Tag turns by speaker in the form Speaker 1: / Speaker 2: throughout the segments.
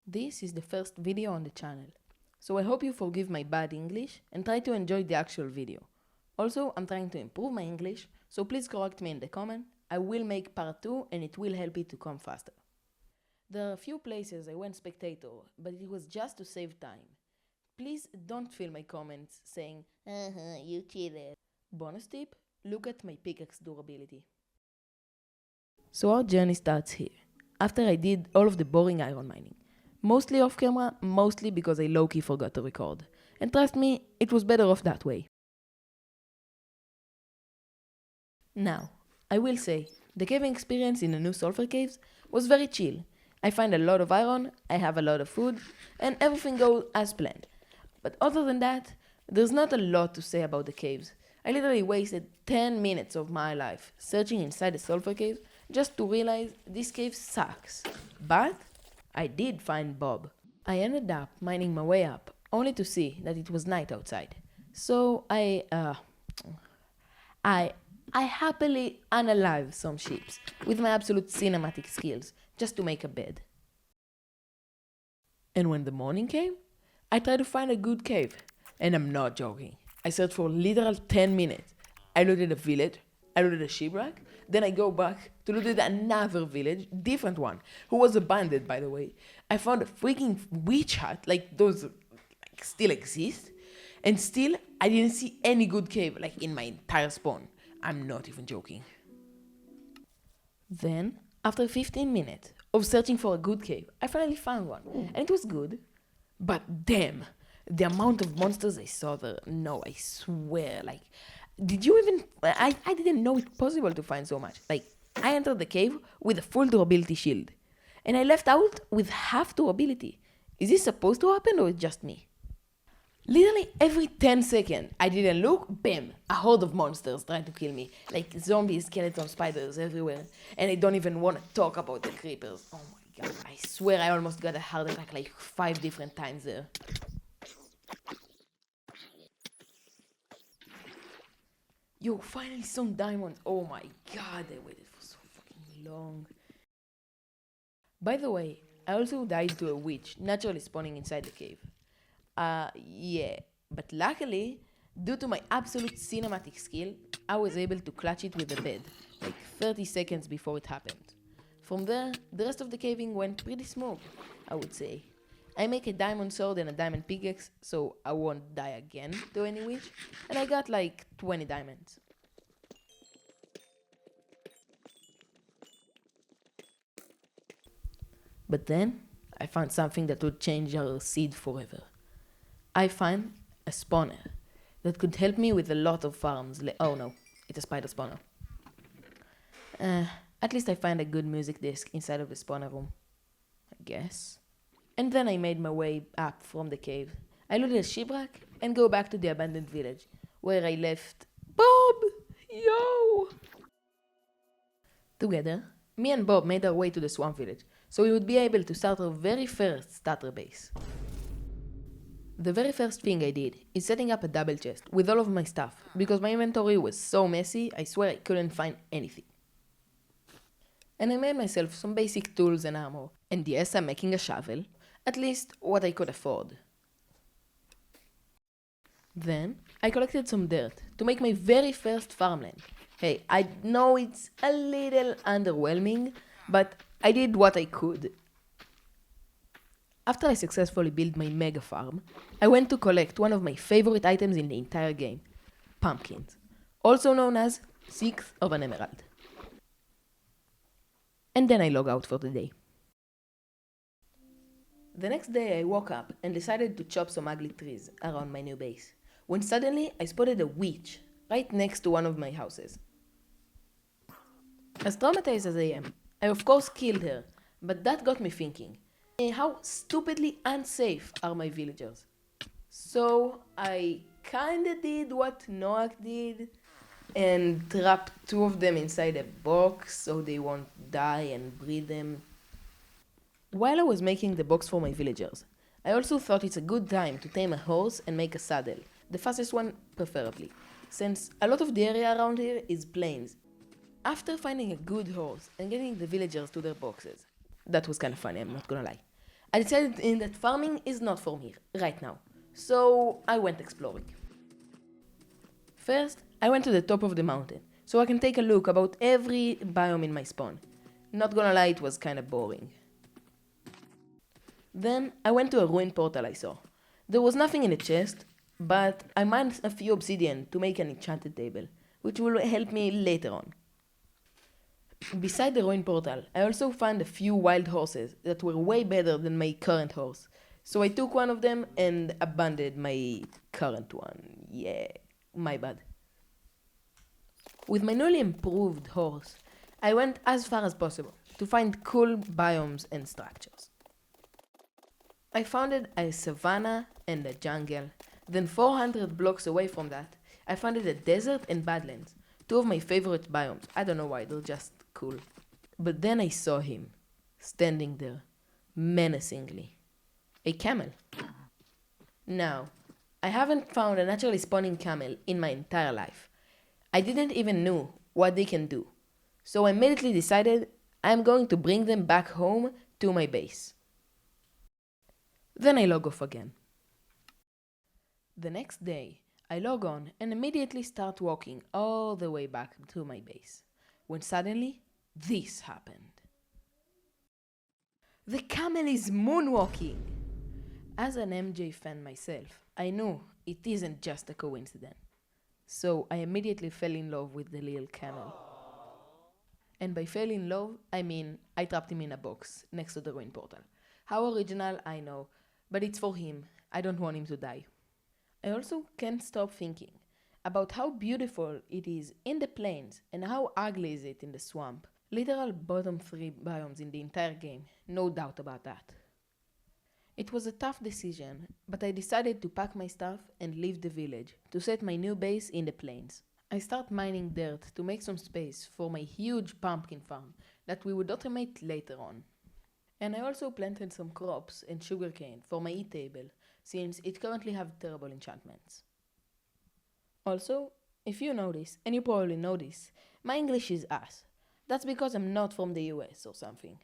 Speaker 1: This is the first video on the channel, so I hope you forgive my bad English and try to enjoy the actual video. Also, I'm trying to improve my English, so please correct me in the comment. I will make part 2 and it will help it to come faster. There are a few places I went spectator, but it was just to save time. Please don't fill my comments saying, you cheated. Bonus tip, look at my pickaxe durability. So our journey starts here, after I did all of the boring iron mining. Mostly off camera, mostly because I low-key forgot to record. And trust me, it was better off that way. Now, I will say, the caving experience in the new sulfur caves was very chill. I find a lot of iron, I have a lot of food, and everything goes as planned. But other than that, there's not a lot to say about the caves. I literally wasted 10 minutes of my life searching inside the sulfur cave just to realize this cave sucks. But I did find Bob. I ended up mining my way up, only to see that it was night outside. So I happily unalive some sheep with my absolute cinematic skills just to make a bed. And when the morning came, I tried to find a good cave. And I'm not joking. I searched for literal 10 minutes. I looted a village, I looted a shipwreck, then I go back to loot another village, different one, who was abandoned by the way. I found a freaking witch hut, like those still exist, and still I didn't see any good cave, like in my entire spawn. I'm not even joking. Then, after 15 minutes of searching for a good cave, I finally found one, and it was good. But damn, the amount of monsters I saw there, no, I swear, like, did you even, I didn't know it possible to find so much. Like, I entered the cave with a full durability shield, and I left out with half durability. Is this supposed to happen or just me? Literally every 10 seconds, I didn't look, bam, a horde of monsters trying to kill me. Like zombies, skeletons, spiders everywhere. And I don't even want to talk about the creepers. Oh my god, I swear I almost got a heart attack like 5 different times there. Yo, finally some diamonds. Oh my god, I waited for so fucking long. By the way, I also died to a witch naturally spawning inside the cave. Yeah, but luckily, due to my absolute cinematic skill, I was able to clutch it with a bed, like 30 seconds before it happened. From there, the rest of the caving went pretty smooth, I would say. I make a diamond sword and a diamond pickaxe, so I won't die again to any witch, and I got like 20 diamonds. But then, I found something that would change our seed forever. I find a spawner that could help me with a lot of farms. Oh no, it's a spider spawner. At least I find a good music disc inside of the spawner room, I guess. And then I made my way up from the cave. I looted a shipwreck and go back to the abandoned village, where I left Bob! Yo! Together, me and Bob made our way to the swamp village, so we would be able to start our very first starter base. The very first thing I did is setting up a double chest with all of my stuff, because my inventory was so messy, I swear I couldn't find anything. And I made myself some basic tools and armor, and yes, I'm making a shovel, at least what I could afford. Then, I collected some dirt to make my very first farmland. Hey, I know it's a little underwhelming, but I did what I could. After I successfully built my mega farm, I went to collect one of my favorite items in the entire game, pumpkins, also known as 6th of an emerald. And then I log out for the day. The next day I woke up and decided to chop some ugly trees around my new base, when suddenly I spotted a witch right next to one of my houses. As traumatized as I am, I of course killed her, but that got me thinking, how stupidly unsafe are my villagers? So I kinda did what Noah did and trapped 2 of them inside a box so they won't die and breed them. While I was making the box for my villagers, I also thought it's a good time to tame a horse and make a saddle, the fastest one preferably, since a lot of the area around here is plains. After finding a good horse and getting the villagers to their boxes, that was kinda funny, I'm not gonna lie, I decided that farming is not for me right now, so I went exploring. First, I went to the top of the mountain, so I can take a look about every biome in my spawn. Not gonna lie, it was kinda boring. Then I went to a ruined portal I saw. There was nothing in the chest, but I mined a few obsidian to make an enchanted table, which will help me later on. Beside the ruined portal, I also found a few wild horses that were way better than my current horse. So I took one of them and abandoned my current one. Yeah, my bad. With my newly improved horse, I went as far as possible to find cool biomes and structures. I founded a savanna and a jungle. Then 400 blocks away from that, I founded a desert and badlands, two of my favorite biomes. I don't know why, they're just cool. But then I saw him, standing there, menacingly. A camel. Now, I haven't found a naturally spawning camel in my entire life. I didn't even know what they can do. So I immediately decided I'm going to bring them back home to my base. Then I log off again. The next day, I log on and immediately start walking all the way back to my base, when suddenly, this happened. The camel is moonwalking! As an MJ fan myself, I know it isn't just a coincidence. So I immediately fell in love with the little camel. And by fell in love, I mean I trapped him in a box next to the ruin portal. How original, I know, but it's for him. I don't want him to die. I also can't stop thinking about how beautiful it is in the plains and how ugly is it in the swamp. Literal bottom 3 biomes in the entire game, no doubt about that. It was a tough decision, but I decided to pack my stuff and leave the village to set my new base in the plains. I start mining dirt to make some space for my huge pumpkin farm that we would automate later on. And I also planted some crops and sugarcane for my e-table, since it currently have terrible enchantments. Also, if you notice, and you probably notice, my English is ass. That's because I'm not from the US or something.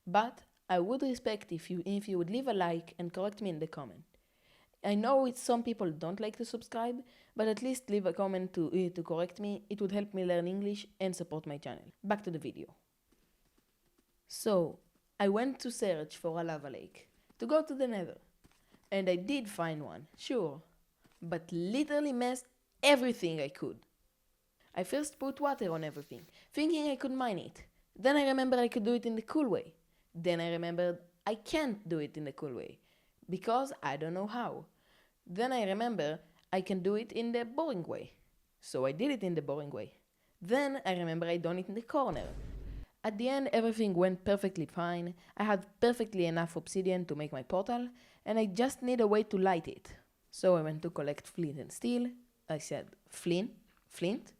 Speaker 1: But I would respect if you would leave a like and correct me in the comment. I know some people don't like to subscribe, but at least leave a comment to correct me. It would help me learn English and support my channel. Back to the video. So, I went to search for a lava lake, to go to the Nether. And I did find one, sure, but literally messed everything I could. I first put water on everything, thinking I could mine it. Then I remembered I could do it in the cool way. Then I remembered I can't do it in the cool way, because I don't know how. Then I remember I can do it in the boring way. So I did it in the boring way. Then I remember I done it in the corner. At the end, everything went perfectly fine. I had perfectly enough obsidian to make my portal, and I just need a way to light it. So I went to collect flint and steel. I said, flint, flint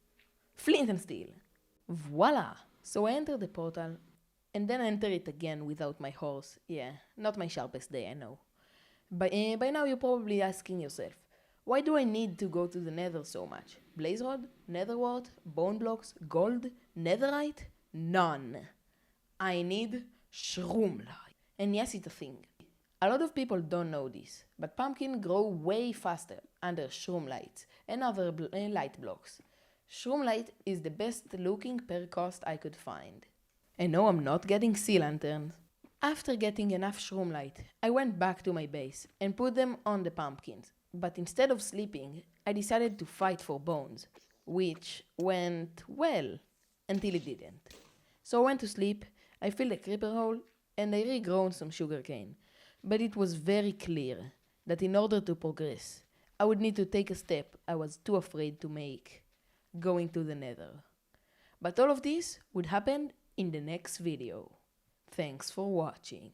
Speaker 1: and steel. Voila! So I entered the portal, and then I entered it again without my horse. Yeah, not my sharpest day, I know. By now you're probably asking yourself, why do I need to go to the nether so much? Blaze rod? Nether wart? Bone blocks? Gold? Netherite? None. I need shroomlight. And yes, it's a thing. A lot of people don't know this, but pumpkins grow way faster under shroomlight and other light blocks. Shroomlight is the best looking per cost I could find. And no, I'm not getting sea lanterns. After getting enough shroomlight, I went back to my base and put them on the pumpkins. But instead of sleeping, I decided to fight for bones, which went well until it didn't. So I went to sleep, I filled a creeper hole, and I regrown some sugarcane. But it was very clear that in order to progress, I would need to take a step I was too afraid to make, going to the nether. But all of this would happen in the next video. Thanks for watching.